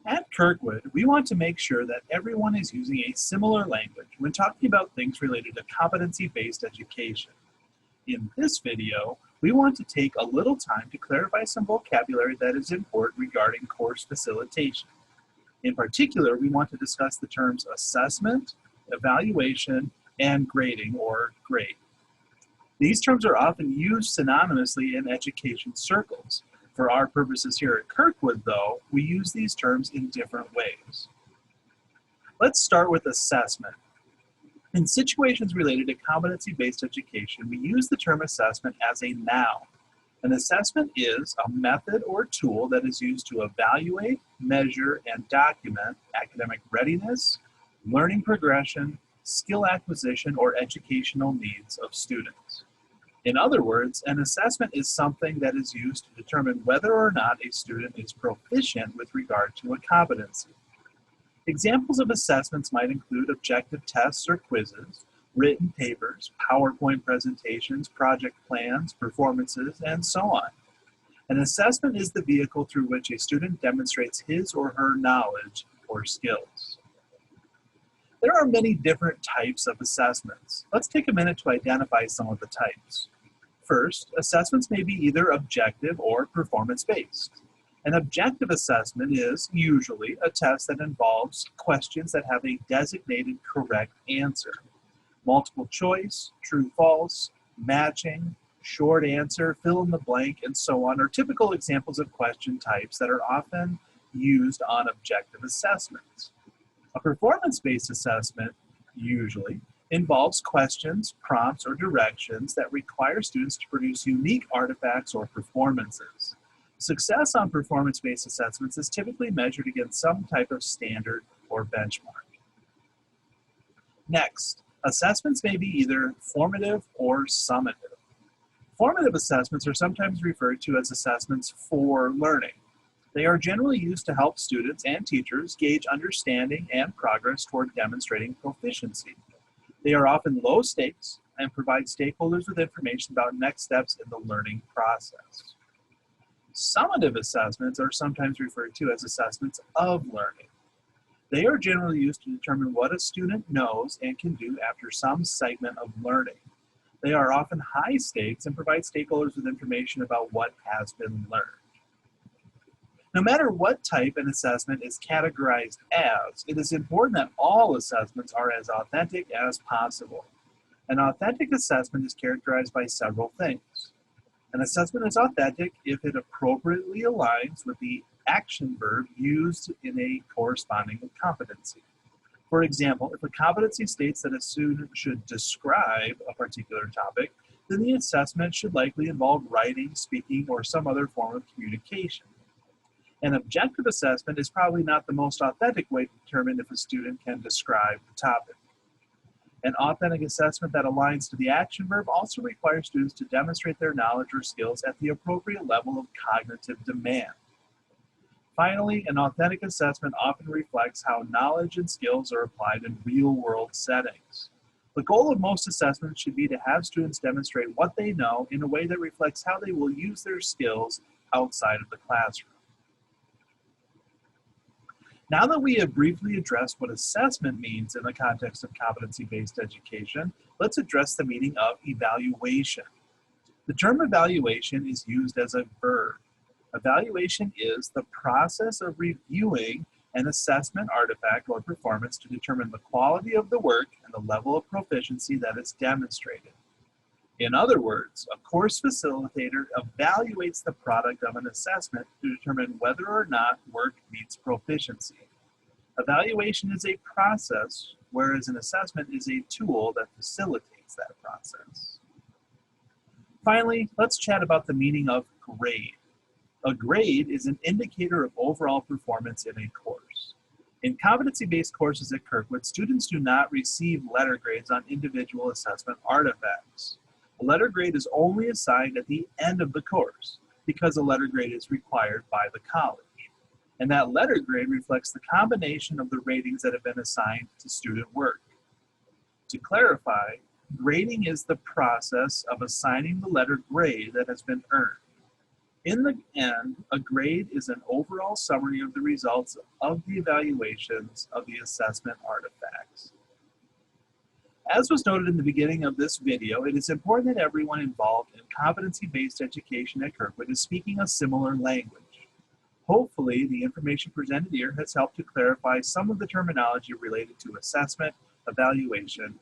At Kirkwood, we want to make sure that everyone is using a similar language when talking about things related to competency-based education. In this video, we want to take a little time to clarify some vocabulary that is important regarding course facilitation. In particular, we want to discuss the terms assessment, evaluation, and grading or grade. These terms are often used synonymously in education circles. For our purposes here at Kirkwood, though, we use these terms in different ways. Let's start with assessment. In situations related to competency-based education, we use the term assessment as a noun. An assessment is a method or tool that is used to evaluate, measure, and document academic readiness, learning progression, skill acquisition, or educational needs of students. In other words, an assessment is something that is used to determine whether or not a student is proficient with regard to a competency. Examples of assessments might include objective tests or quizzes, written papers, PowerPoint presentations, project plans, performances, and so on. An assessment is the vehicle through which a student demonstrates his or her knowledge or skills. There are many different types of assessments. Let's take a minute to identify some of the types. First, assessments may be either objective or performance-based. An objective assessment is usually a test that involves questions that have a designated correct answer. Multiple choice, true-false, matching, short answer, fill in the blank, and so on are typical examples of question types that are often used on objective assessments. A performance-based assessment, usually, involves questions, prompts, or directions that require students to produce unique artifacts or performances. Success on performance-based assessments is typically measured against some type of standard or benchmark. Next, assessments may be either formative or summative. Formative assessments are sometimes referred to as assessments for learning. They are generally used to help students and teachers gauge understanding and progress toward demonstrating proficiency. They are often low stakes and provide stakeholders with information about next steps in the learning process. Summative assessments are sometimes referred to as assessments of learning. They are generally used to determine what a student knows and can do after some segment of learning. They are often high stakes and provide stakeholders with information about what has been learned. No matter what type an assessment is categorized as, it is important that all assessments are as authentic as possible. An authentic assessment is characterized by several things. An assessment is authentic if it appropriately aligns with the action verb used in a corresponding competency. For example, if a competency states that a student should describe a particular topic, then the assessment should likely involve writing, speaking, or some other form of communication. An objective assessment is probably not the most authentic way to determine if a student can describe the topic. An authentic assessment that aligns to the action verb also requires students to demonstrate their knowledge or skills at the appropriate level of cognitive demand. Finally, an authentic assessment often reflects how knowledge and skills are applied in real-world settings. The goal of most assessments should be to have students demonstrate what they know in a way that reflects how they will use their skills outside of the classroom. Now that we have briefly addressed what assessment means in the context of competency-based education, let's address the meaning of evaluation. The term evaluation is used as a verb. Evaluation is the process of reviewing an assessment artifact or performance to determine the quality of the work and the level of proficiency that is demonstrated. In other words, a course facilitator evaluates the product of an assessment to determine whether or not work meets proficiency. Evaluation is a process, whereas an assessment is a tool that facilitates that process. Finally, let's chat about the meaning of grade. A grade is an indicator of overall performance in a course. In competency-based courses at Kirkwood, students do not receive letter grades on individual assessment artifacts. A letter grade is only assigned at the end of the course because a letter grade is required by the college. And that letter grade reflects the combination of the ratings that have been assigned to student work. To clarify, grading is the process of assigning the letter grade that has been earned. In the end, a grade is an overall summary of the results of the evaluations of the assessment artifacts. As was noted in the beginning of this video, it is important that everyone involved in competency-based education at Kirkwood is speaking a similar language. Hopefully, the information presented here has helped to clarify some of the terminology related to assessment, evaluation,